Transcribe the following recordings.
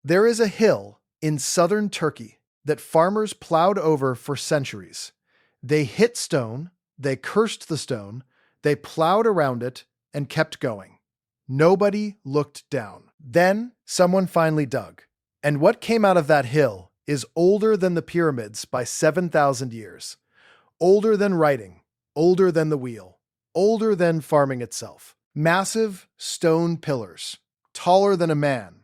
There is a hill in southern Turkey that farmers plowed over for centuries. They hit stone, they cursed the stone, they plowed around it, and kept going. Nobody looked down. Then someone finally dug. And what came out of that hill is older than the pyramids by 7,000 years. Older than writing, older than the wheel, older than farming itself. Massive stone pillars, taller than a man,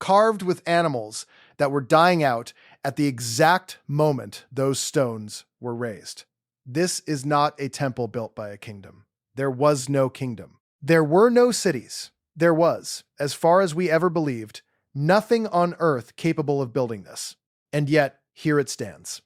carved with animals that were dying out at the exact moment those stones were raised. This is not a temple built by a kingdom. There was no kingdom. There were no cities. There was, as far as we ever believed, nothing on earth capable of building this. And yet, here it stands.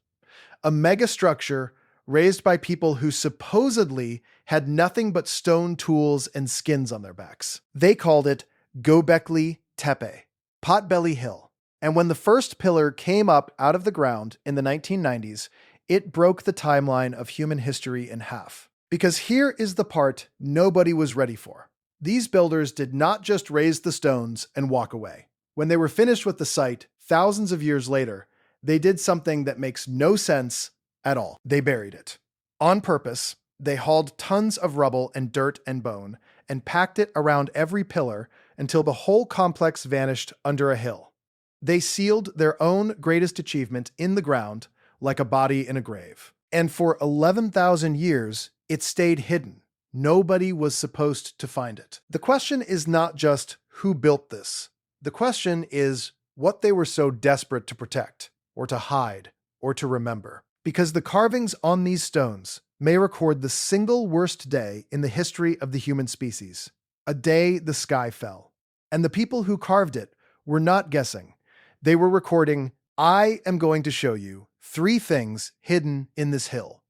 A megastructure raised by people who supposedly had nothing but stone tools and skins on their backs. They called it Göbekli Tepe, Potbelly Hill. And when the first pillar came up out of the ground in the 1990s, it broke the timeline of human history in half. Because here is the part nobody was ready for. These builders did not just raise the stones and walk away. When they were finished with the site, thousands of years later, they did something that makes no sense at all. They buried it. On purpose, they hauled tons of rubble and dirt and bone and packed it around every pillar until the whole complex vanished under a hill. They sealed their own greatest achievement in the ground like a body in a grave. And for 11,000 years, it stayed hidden. Nobody was supposed to find it. The question is not just who built this. The question is what they were so desperate to protect, or to hide, or to remember. Because the carvings on these stones may record the single worst day in the history of the human species. A day the sky fell. And the people who carved it were not guessing. They were recording, I am going to show you 3 things hidden in this hill.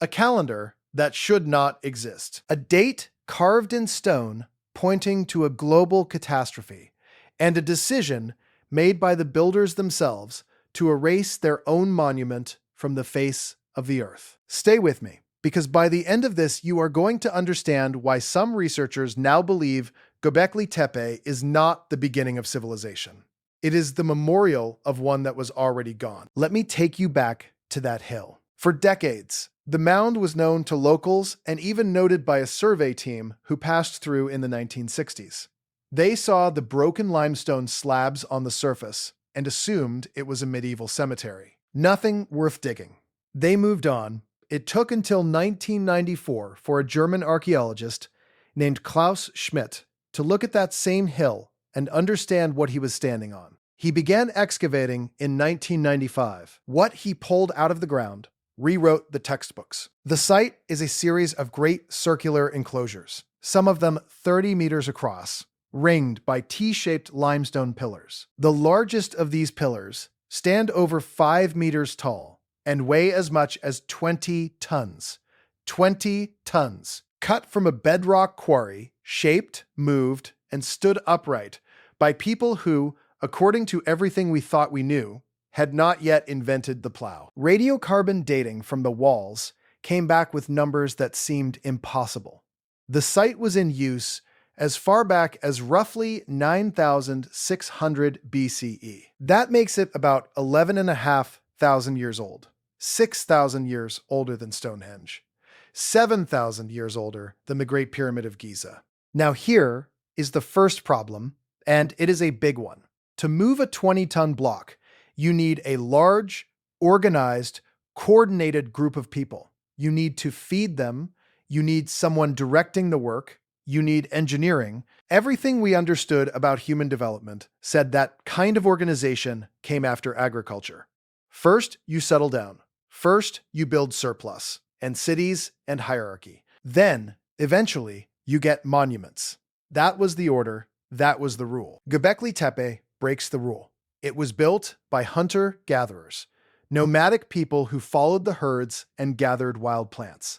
A calendar that should not exist. A date carved in stone pointing to a global catastrophe. And a decision made by the builders themselves to erase their own monument from the face of the earth. Stay with me, because by the end of this, you are going to understand why some researchers now believe Göbekli Tepe is not the beginning of civilization. It is the memorial of one that was already gone. Let me take you back to that hill. For decades, the mound was known to locals and even noted by a survey team who passed through in the 1960s. They saw the broken limestone slabs on the surface and assumed it was a medieval cemetery. Nothing worth digging. They moved on. It took until 1994 for a German archaeologist named Klaus Schmidt to look at that same hill and understand what he was standing on. He began excavating in 1995. What he pulled out of the ground rewrote the textbooks. The site is a series of great circular enclosures, some of them 30 meters across, ringed by T-shaped limestone pillars. The largest of these pillars stand over 5 meters tall and weigh as much as 20 tons. 20 tons. Cut from a bedrock quarry, shaped, moved, and stood upright by people who, according to everything we thought we knew, had not yet invented the plow. Radiocarbon dating from the walls came back with numbers that seemed impossible. The site was in use as far back as roughly 9,600 BCE. That makes it about 11,500 years old, 6,000 years older than Stonehenge, 7,000 years older than the Great Pyramid of Giza. Now here is the first problem, and it is a big one. To move a 20-ton block, you need a large, organized, coordinated group of people. You need to feed them. You need someone directing the work. You need engineering. Everything we understood about human development said that kind of organization came after agriculture. First, you settle down. First, you build surplus, and cities and hierarchy. Then, eventually, you get monuments. That was the order. That was the rule. Göbekli Tepe breaks the rule. It was built by hunter-gatherers, nomadic people who followed the herds and gathered wild plants.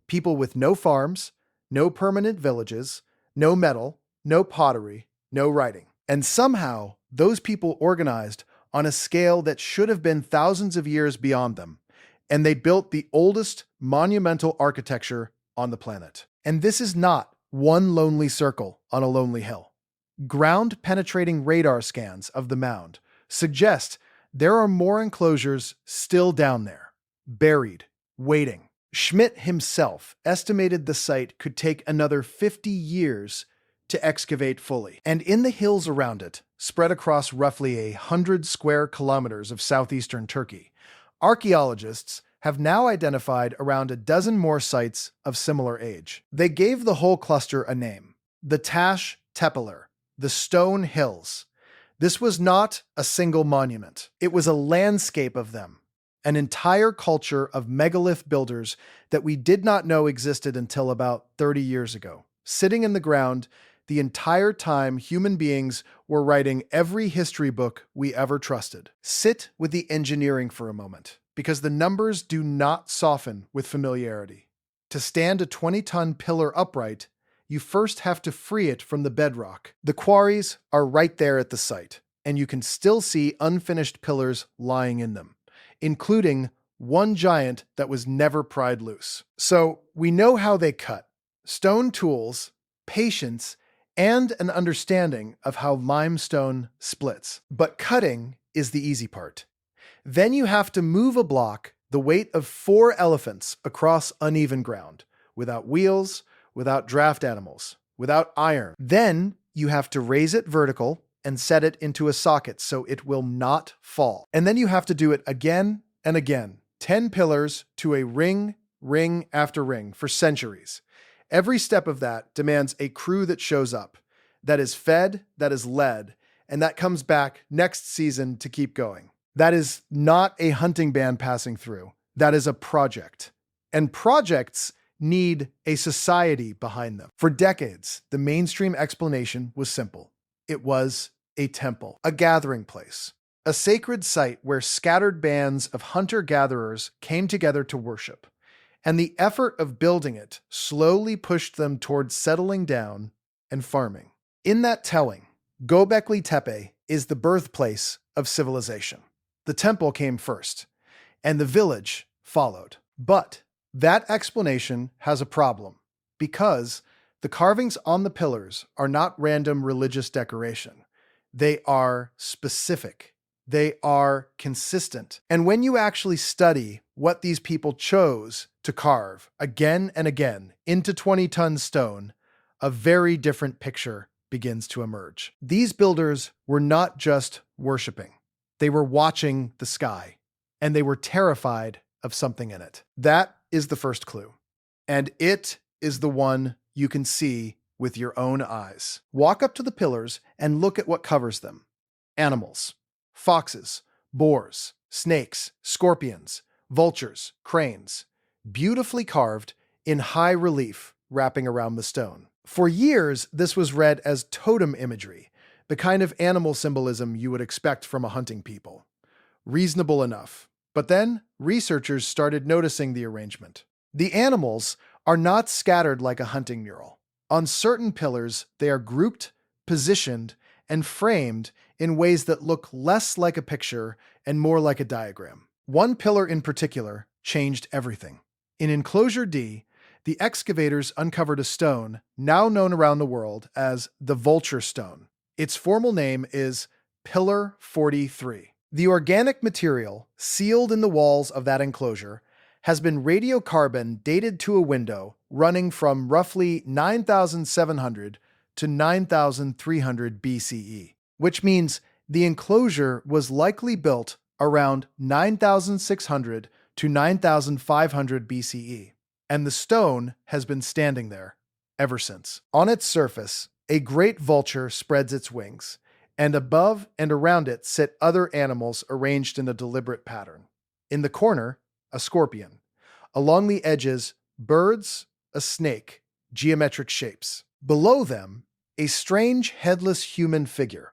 People with no farms, no permanent villages, no metal, no pottery, no writing. And somehow, those people organized on a scale that should have been thousands of years beyond them, and they built the oldest monumental architecture on the planet. And this is not one lonely circle on a lonely hill. Ground-penetrating radar scans of the mound suggest there are more enclosures still down there, buried, waiting. Schmidt himself estimated the site could take another 50 years to excavate fully. And in the hills around it, spread across roughly 100 square kilometers of southeastern Turkey, archaeologists have now identified around a dozen more sites of similar age. They gave the whole cluster a name: the Taş Tepeler, the Stone Hills. This was not a single monument. It was a landscape of them, an entire culture of megalith builders that we did not know existed until about 30 years ago, sitting in the ground the entire time human beings were writing every history book we ever trusted. Sit with the engineering for a moment, because the numbers do not soften with familiarity. To stand a 20-ton pillar upright, you first have to free it from the bedrock. The quarries are right there at the site, and you can still see unfinished pillars lying in them, including one giant that was never pried loose. So we know how they cut: stone tools, patience, and an understanding of how limestone splits. But cutting is the easy part. Then you have to move a block the weight of 4 elephants across uneven ground, without wheels, without draft animals, without iron. Then you have to raise it vertical and set it into a socket so it will not fall. And then you have to do it again and again. 10 pillars to a ring, ring after ring for centuries. Every step of that demands a crew that shows up, that is fed, that is led, and that comes back next season to keep going. That is not a hunting band passing through. That is a project. And projects need a society behind them. For decades, the mainstream explanation was simple. It was a temple, a gathering place, a sacred site where scattered bands of hunter-gatherers came together to worship. And the effort of building it slowly pushed them towards settling down and farming. In that telling, Göbekli Tepe is the birthplace of civilization. The temple came first, and the village followed. But that explanation has a problem, because the carvings on the pillars are not random religious decoration. They are specific. They are consistent. And when you actually study what these people chose to carve again and again into 20-ton stone, a very different picture begins to emerge. These builders were not just worshiping. They were watching the sky, and they were terrified of something in it. That is the first clue. And it is the one you can see with your own eyes. Walk up to the pillars and look at what covers them. Animals. Foxes, boars, snakes, scorpions, vultures, cranes, beautifully carved in high relief wrapping around the stone. For years, this was read as totem imagery, the kind of animal symbolism you would expect from a hunting people. Reasonable enough. But then, researchers started noticing the arrangement. The animals are not scattered like a hunting mural. On certain pillars, they are grouped, positioned, and framed in ways that look less like a picture and more like a diagram. One pillar in particular changed everything. In Enclosure D, the excavators uncovered a stone now known around the world as the Vulture Stone. Its formal name is Pillar 43. The organic material sealed in the walls of that enclosure has been radiocarbon dated to a window running from roughly 9,700 to 9,300 BCE, which means the enclosure was likely built around 9,600 to 9,500 BCE, and the stone has been standing there ever since. On its surface, a great vulture spreads its wings, and above and around it sit other animals arranged in a deliberate pattern. In the corner, a scorpion. Along the edges, birds, a snake, geometric shapes. Below them, a strange headless human figure.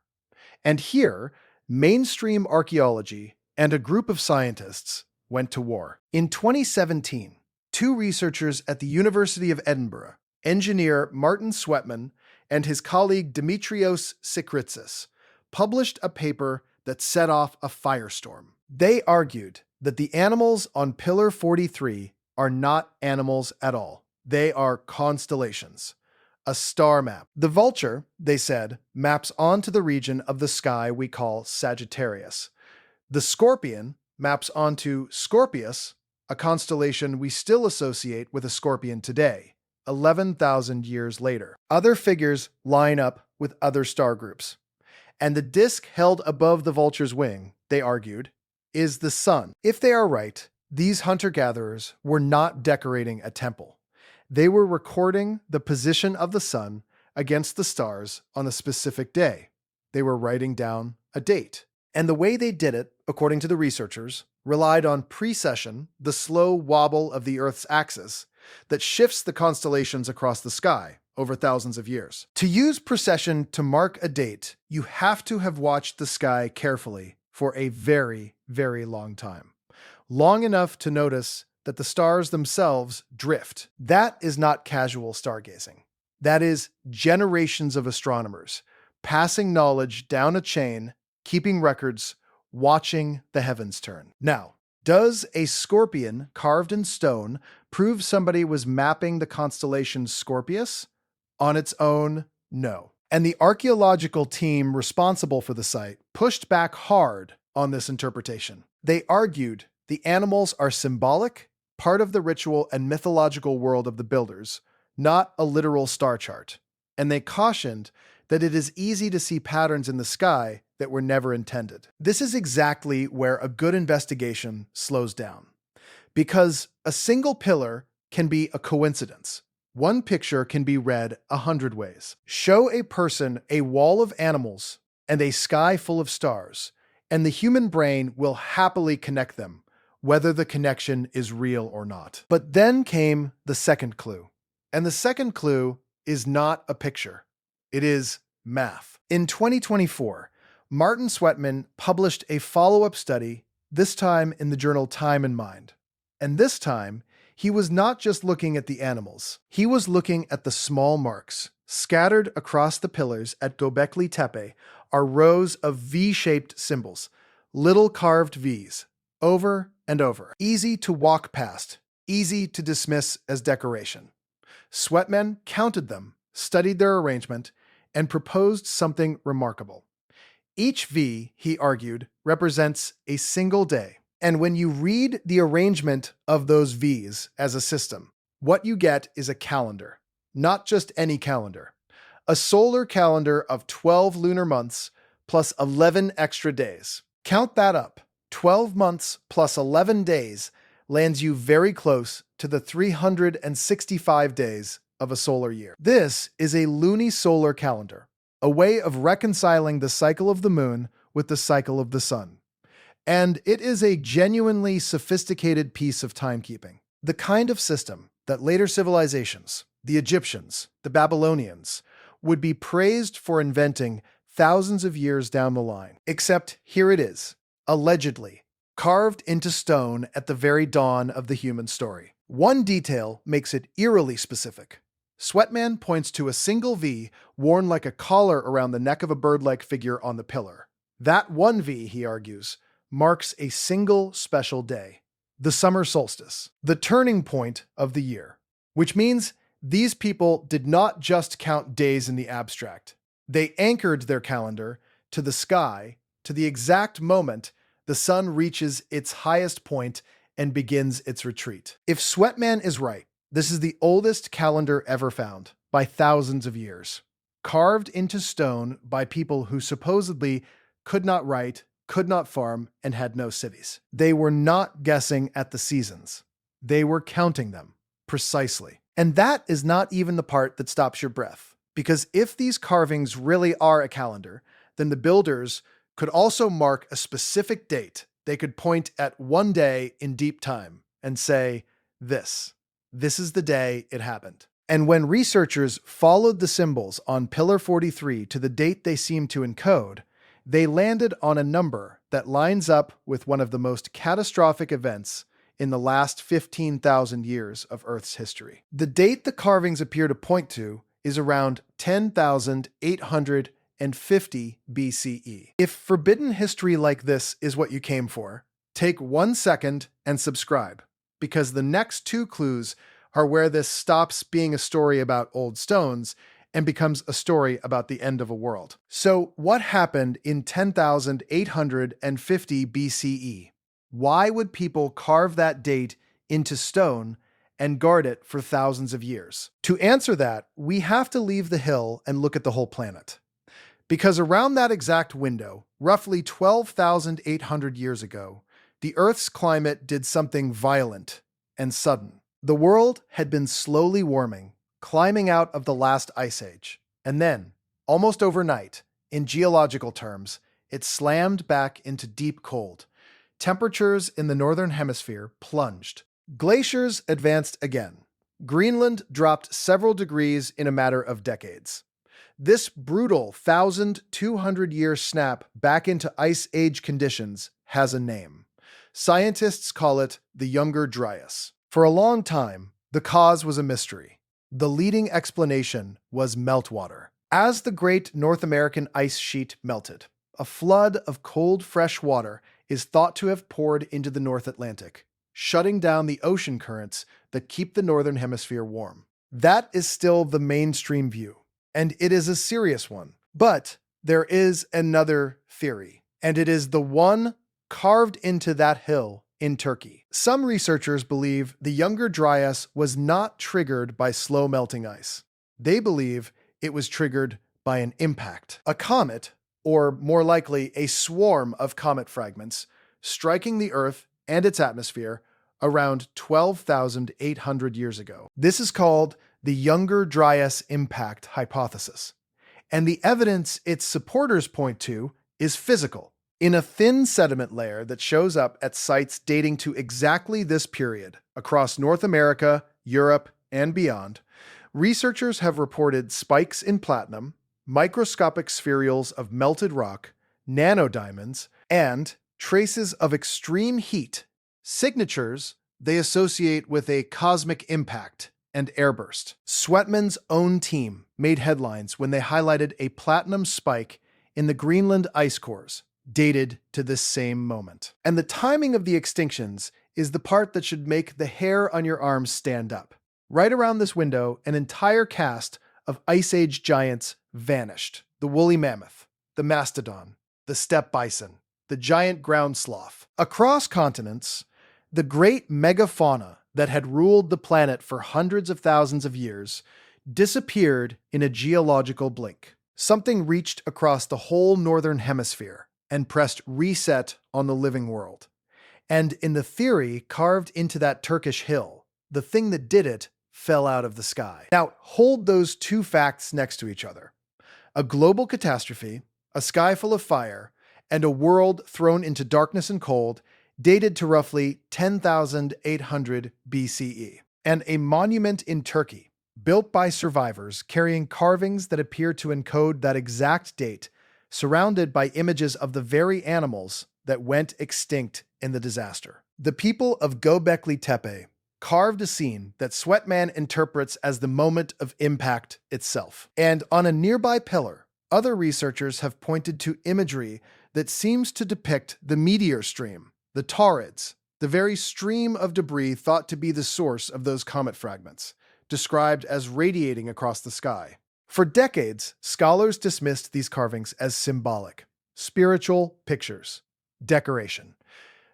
And here, mainstream archaeology and a group of scientists went to war. In 2017, 2 researchers at the University of Edinburgh, engineer Martin Sweatman and his colleague Dimitrios Sikritsis, published a paper that set off a firestorm. They argued that the animals on Pillar 43 are not animals at all. They are constellations, a star map. The vulture, they said, maps onto the region of the sky we call Sagittarius. The scorpion maps onto Scorpius, a constellation we still associate with a scorpion today, 11,000 years later. Other figures line up with other star groups. And the disk held above the vulture's wing, they argued, is the sun. If they are right, these hunter-gatherers were not decorating a temple. They were recording the position of the sun against the stars on a specific day. They were writing down a date. And the way they did it, according to the researchers, relied on precession, the slow wobble of the Earth's axis that shifts the constellations across the sky over thousands of years. To use precession to mark a date, you have to have watched the sky carefully for a very, very long time. Long enough to notice that the stars themselves drift. That is not casual stargazing. That is generations of astronomers passing knowledge down a chain, keeping records, watching the heavens turn. Now, does a scorpion carved in stone prove somebody was mapping the constellation Scorpius? On its own, no. And the archaeological team responsible for the site pushed back hard on this interpretation. They argued the animals are symbolic, part of the ritual and mythological world of the builders, not a literal star chart. And they cautioned that it is easy to see patterns in the sky that were never intended. This is exactly where a good investigation slows down. Because a single pillar can be a coincidence. One picture can be read 100 ways. Show a person a wall of animals and a sky full of stars, and the human brain will happily connect them, whether the connection is real or not. But then came the second clue. And the second clue is not a picture. It is math. In 2024, Martin Sweatman published a follow-up study, this time in the journal Time and Mind. And this time, he was not just looking at the animals. He was looking at the small marks. Scattered across the pillars at Göbekli Tepe are rows of V-shaped symbols, little carved Vs, over and over. Easy to walk past, easy to dismiss as decoration. Sweatman counted them, studied their arrangement, and proposed something remarkable. Each V, he argued, represents a single day. And when you read the arrangement of those Vs as a system, what you get is a calendar. Not just any calendar. A solar calendar of 12 lunar months plus 11 extra days. Count that up. 12 months plus 11 days lands you very close to the 365 days of a solar year. This is a lunisolar calendar, a way of reconciling the cycle of the moon with the cycle of the sun. And it is a genuinely sophisticated piece of timekeeping. The kind of system that later civilizations, the Egyptians, the Babylonians, would be praised for inventing thousands of years down the line. Except here it is, allegedly, carved into stone at the very dawn of the human story. One detail makes it eerily specific. Sweatman points to a single V worn like a collar around the neck of a bird-like figure on the pillar. That one V, he argues, marks a single special day, the summer solstice, the turning point of the year, which means these people did not just count days in the abstract. They anchored their calendar to the sky, to the exact moment the sun reaches its highest point and begins its retreat. If Sweatman is right, this is the oldest calendar ever found, by thousands of years, carved into stone by people who supposedly could not write, could not farm, and had no cities. They were not guessing at the seasons. They were counting them, precisely. And that is not even the part that stops your breath. Because if these carvings really are a calendar, then the builders could also mark a specific date. They could point at one day in deep time and say, this is the day it happened. And when researchers followed the symbols on Pillar 43 to the date they seemed to encode, they landed on a number that lines up with one of the most catastrophic events in the last 15,000 years of Earth's history. The date the carvings appear to point to is around 10,850 BCE. If forbidden history like this is what you came for, take 1 second and subscribe, because the next 2 clues are where this stops being a story about old stones and becomes a story about the end of a world. So, what happened in 10,850 BCE? Why would people carve that date into stone and guard it for thousands of years? To answer that, we have to leave the hill and look at the whole planet. Because around that exact window, roughly 12,800 years ago, the Earth's climate did something violent and sudden. The world had been slowly warming, climbing out of the last ice age. And then, almost overnight, in geological terms, it slammed back into deep cold. Temperatures in the northern hemisphere plunged. Glaciers advanced again. Greenland dropped several degrees in a matter of decades. This brutal 1,200-year snap back into Ice Age conditions has a name. Scientists call it the Younger Dryas. For a long time, the cause was a mystery. The leading explanation was meltwater. As the great North American ice sheet melted, a flood of cold, fresh water is thought to have poured into the North Atlantic, shutting down the ocean currents that keep the Northern Hemisphere warm. That is still the mainstream view, and it is a serious one. But there is another theory, and it is the one carved into that hill in Turkey. Some researchers believe the Younger Dryas was not triggered by slow melting ice. They believe it was triggered by an impact. A comet, or more likely a swarm of comet fragments, striking the Earth and its atmosphere around 12,800 years ago. This is called the Younger Dryas impact hypothesis. And the evidence its supporters point to is physical. In a thin sediment layer that shows up at sites dating to exactly this period across North America, Europe, and beyond, researchers have reported spikes in platinum, microscopic spherules of melted rock, nanodiamonds, and traces of extreme heat, signatures they associate with a cosmic impact and airburst. Sweatman's own team made headlines when they highlighted a platinum spike in the Greenland ice cores, dated to this same moment. And the timing of the extinctions is the part that should make the hair on your arms stand up. Right around this window, an entire cast of Ice Age giants vanished. The woolly mammoth, the mastodon, the steppe bison, the giant ground sloth. Across continents, the great megafauna that had ruled the planet for hundreds of thousands of years disappeared in a geological blink. Something reached across the whole northern hemisphere and pressed reset on the living world. And in the theory carved into that Turkish hill, the thing that did it fell out of the sky. Now, hold those two facts next to each other. A global catastrophe, a sky full of fire, and a world thrown into darkness and cold, dated to roughly 10,800 BCE. And a monument in Turkey, built by survivors carrying carvings that appear to encode that exact date, surrounded by images of the very animals that went extinct in the disaster. The people of Göbekli Tepe carved a scene that Sweatman interprets as the moment of impact itself. And on a nearby pillar, other researchers have pointed to imagery that seems to depict the meteor stream, the Taurids, the very stream of debris thought to be the source of those comet fragments, described as radiating across the sky. For decades, scholars dismissed these carvings as symbolic, spiritual pictures, decoration.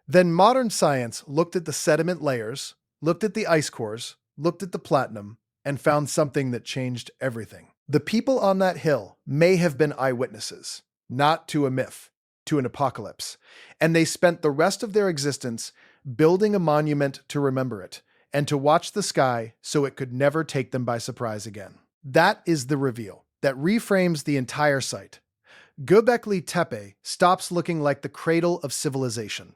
Then modern science looked at the sediment layers, looked at the ice cores, looked at the platinum, and found something that changed everything. The people on that hill may have been eyewitnesses, not to a myth, to an apocalypse, and they spent the rest of their existence building a monument to remember it, and to watch the sky so it could never take them by surprise again. That is the reveal that reframes the entire site. Göbekli Tepe stops looking like the cradle of civilization.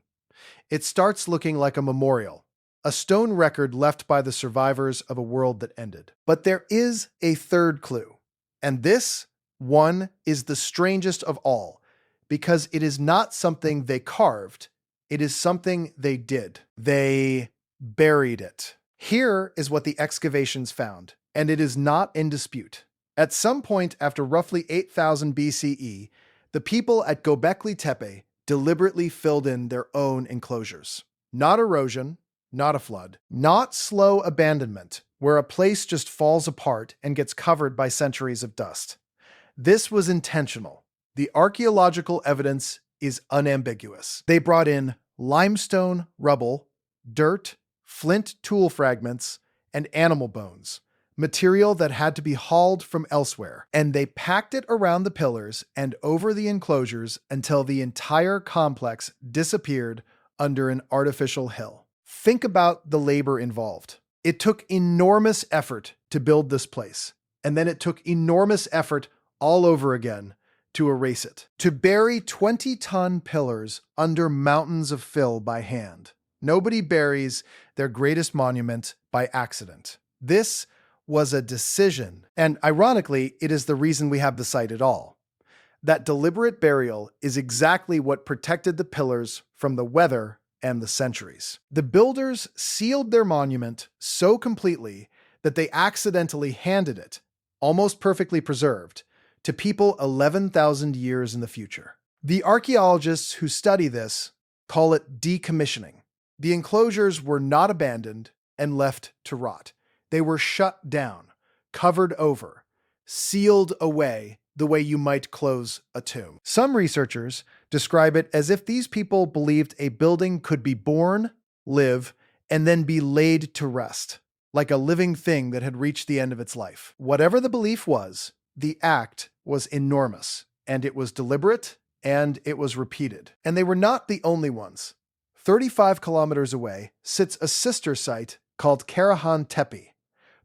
It starts looking like a memorial, a stone record left by the survivors of a world that ended. But there is a third clue, and this one is the strangest of all, because it is not something they carved, it is something they did. They buried it. Here is what the excavations found, and it is not in dispute. At some point after roughly 8,000 BCE, the people at Göbekli Tepe deliberately filled in their own enclosures. Not erosion, not a flood, not slow abandonment, where a place just falls apart and gets covered by centuries of dust. This was intentional. The archaeological evidence is unambiguous. They brought in limestone rubble, dirt, flint tool fragments, and animal bones, material that had to be hauled from elsewhere, and they packed it around the pillars and over the enclosures until the entire complex disappeared under an artificial hill. Think about the labor involved. It took enormous effort to build this place, and then it took enormous effort all over again to erase it. To bury 20-ton pillars under mountains of fill by hand. Nobody buries their greatest monument by accident. This was a decision, and ironically, it is the reason we have the site at all. That deliberate burial is exactly what protected the pillars from the weather and the centuries. The builders sealed their monument so completely that they accidentally handed it, almost perfectly preserved, to people 11,000 years in the future. The archaeologists who study this call it decommissioning. The enclosures were not abandoned and left to rot. They were shut down, covered over, sealed away the way you might close a tomb. Some researchers describe it as if these people believed a building could be born, live, and then be laid to rest, like a living thing that had reached the end of its life. Whatever the belief was, the act was enormous, and it was deliberate, and it was repeated. And they were not the only ones. 35 kilometers away sits a sister site called Karahan Tepe,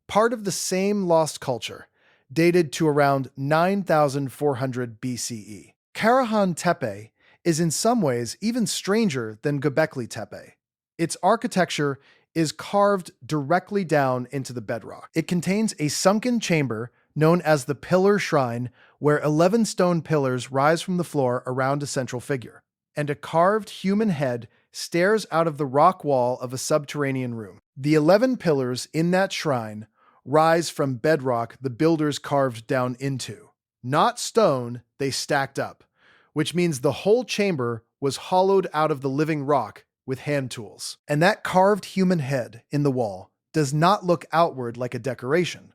part of the same lost culture, dated to around 9,400 BCE. Karahan Tepe is in some ways even stranger than Göbekli Tepe. Its architecture is carved directly down into the bedrock. It contains a sunken chamber known as the Pillar Shrine, where 11 stone pillars rise from the floor around a central figure, and a carved human head stares out of the rock wall of a subterranean room. The 11 pillars in that shrine rise from bedrock the builders carved down into. Not stone, they stacked up, which means the whole chamber was hollowed out of the living rock with hand tools. And that carved human head in the wall does not look outward like a decoration.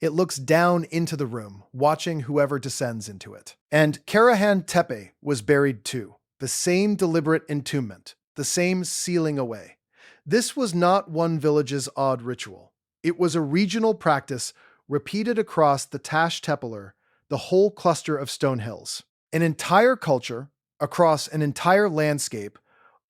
It looks down into the room, watching whoever descends into it. And Karahan Tepe was buried too. The same deliberate entombment, the same sealing away. This was not one village's odd ritual. It was a regional practice repeated across the Taş Tepeler, the whole cluster of stone hills. An entire culture, across an entire landscape,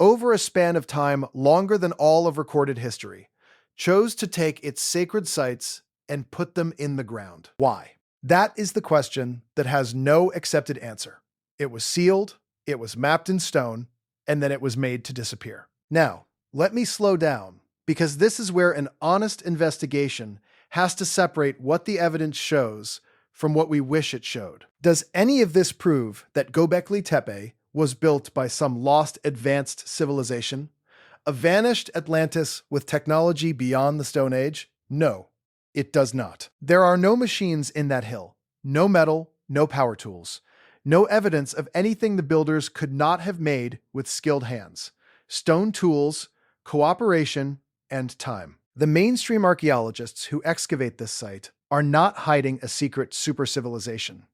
over a span of time longer than all of recorded history, chose to take its sacred sites and put them in the ground. Why? That is the question that has no accepted answer. It was sealed, it was mapped in stone, and then it was made to disappear. Now, let me slow down, because this is where an honest investigation has to separate what the evidence shows from what we wish it showed. Does any of this prove that Göbekli Tepe was built by some lost advanced civilization? A vanished Atlantis with technology beyond the Stone Age? No, it does not. There are no machines in that hill, no metal, no power tools, no evidence of anything the builders could not have made with skilled hands, stone tools, cooperation, and time. The mainstream archaeologists who excavate this site are not hiding a secret super-civilization.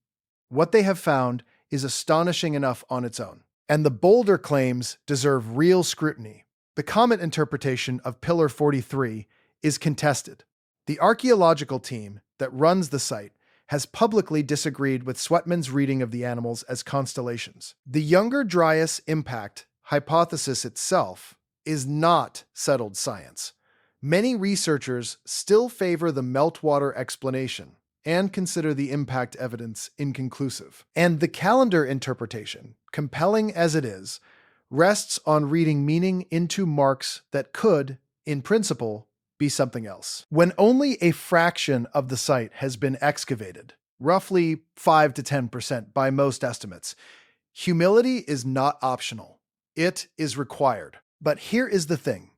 What they have found is astonishing enough on its own, and the bolder claims deserve real scrutiny. The comet interpretation of Pillar 43 is contested. The archaeological team that runs the site has publicly disagreed with Sweatman's reading of the animals as constellations. The Younger Dryas impact hypothesis itself is not settled science. Many researchers still favor the meltwater explanation and consider the impact evidence inconclusive. And the calendar interpretation, compelling as it is, rests on reading meaning into marks that could, in principle, be something else. When only a fraction of the site has been excavated, roughly 5 to 10% by most estimates, humility is not optional. It is required. But here is the thing.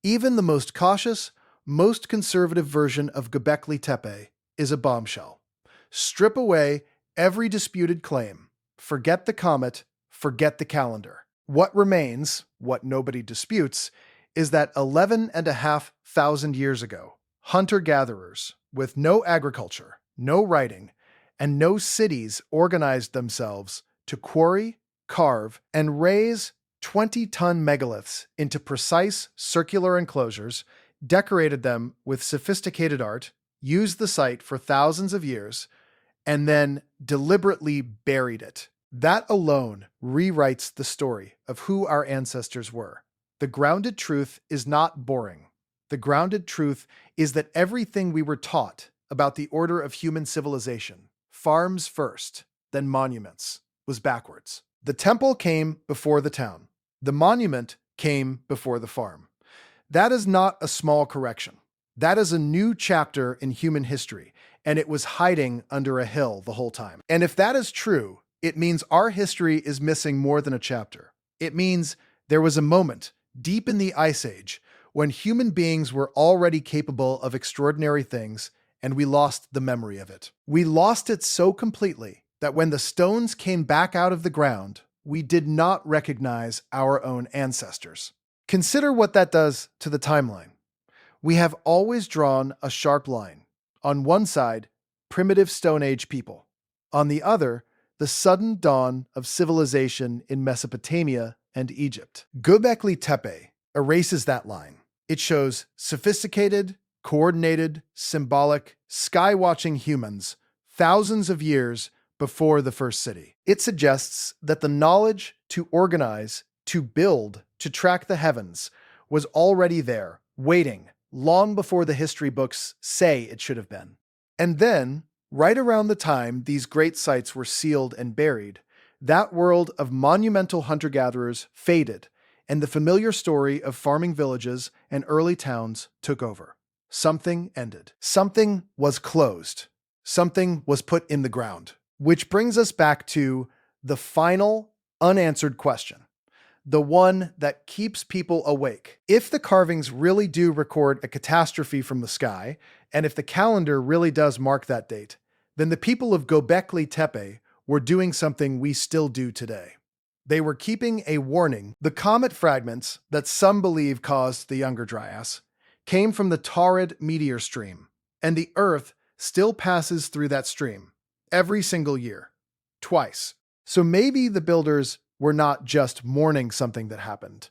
Even the most cautious, most conservative version of Göbekli Tepe is a bombshell. Strip away every disputed claim. Forget the comet, forget the calendar. What remains, what nobody disputes, is that 11,500 years ago, Hunter-gatherers, with no agriculture, no writing, and no cities, organized themselves to quarry, carve, and raise 20-ton megaliths into precise circular enclosures, decorated them with sophisticated art, used the site for thousands of years, and then deliberately buried it. That alone rewrites the story of who our ancestors were. The grounded truth is not boring. The grounded truth is that everything we were taught about the order of human civilization, farms first, then monuments, was backwards. The temple came before the town. The monument came before the farm. That is not a small correction. That is a new chapter in human history, and it was hiding under a hill the whole time. And if that is true, it means our history is missing more than a chapter. It means there was a moment, deep in the Ice Age, when human beings were already capable of extraordinary things, and we lost the memory of it. We lost it so completely that when the stones came back out of the ground, we did not recognize our own ancestors. Consider what that does to the timeline. We have always drawn a sharp line. On one side, primitive Stone Age people. On the other, the sudden dawn of civilization in Mesopotamia and Egypt. Göbekli Tepe erases that line. It shows sophisticated, coordinated, symbolic, sky-watching humans thousands of years before the first city. It suggests that the knowledge to organize, to build, to track the heavens was already there, waiting, long before the history books say it should have been. And then, right around the time these great sites were sealed and buried, that world of monumental hunter-gatherers faded, and the familiar story of farming villages and early towns took over. Something ended. Something was closed. Something was put in the ground. Which brings us back to the final, unanswered question. The one that keeps people awake. If the carvings really do record a catastrophe from the sky, and if the calendar really does mark that date, then the people of Göbekli Tepe were doing something we still do today. They were keeping a warning. The comet fragments that some believe caused the Younger Dryas came from the Taurid meteor stream, and the Earth still passes through that stream every single year, twice. So maybe the builders were not just mourning something that happened.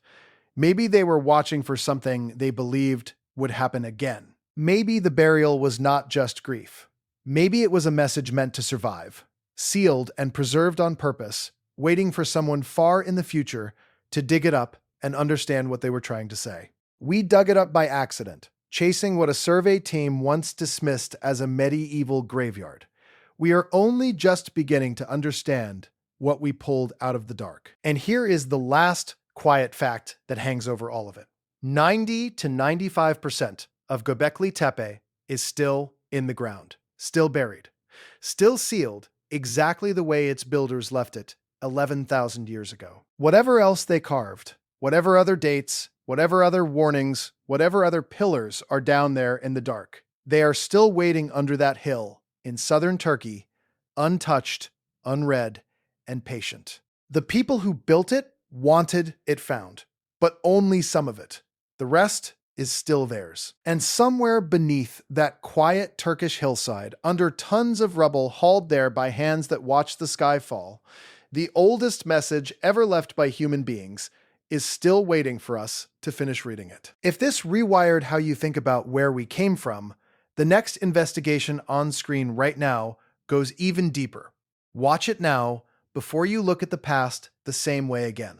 Maybe they were watching for something they believed would happen again. Maybe the burial was not just grief. Maybe it was a message meant to survive, sealed and preserved on purpose, waiting for someone far in the future to dig it up and understand what they were trying to say. We dug it up by accident, chasing what a survey team once dismissed as a medieval graveyard. We are only just beginning to understand what we pulled out of the dark. And here is the last quiet fact that hangs over all of it. 90 to 95% of Göbekli Tepe is still in the ground, still buried, still sealed exactly the way its builders left it 11,000 years ago. Whatever else they carved, whatever other dates, whatever other warnings, whatever other pillars are down there in the dark, they are still waiting under that hill in southern Turkey, untouched, unread, and patient. The people who built it wanted it found, but only some of it. The rest is still theirs. And somewhere beneath that quiet Turkish hillside, under tons of rubble hauled there by hands that watch the sky fall, the oldest message ever left by human beings is still waiting for us to finish reading it. If this rewired how you think about where we came from, the next investigation on screen right now goes even deeper. Watch it now before you look at the past the same way again.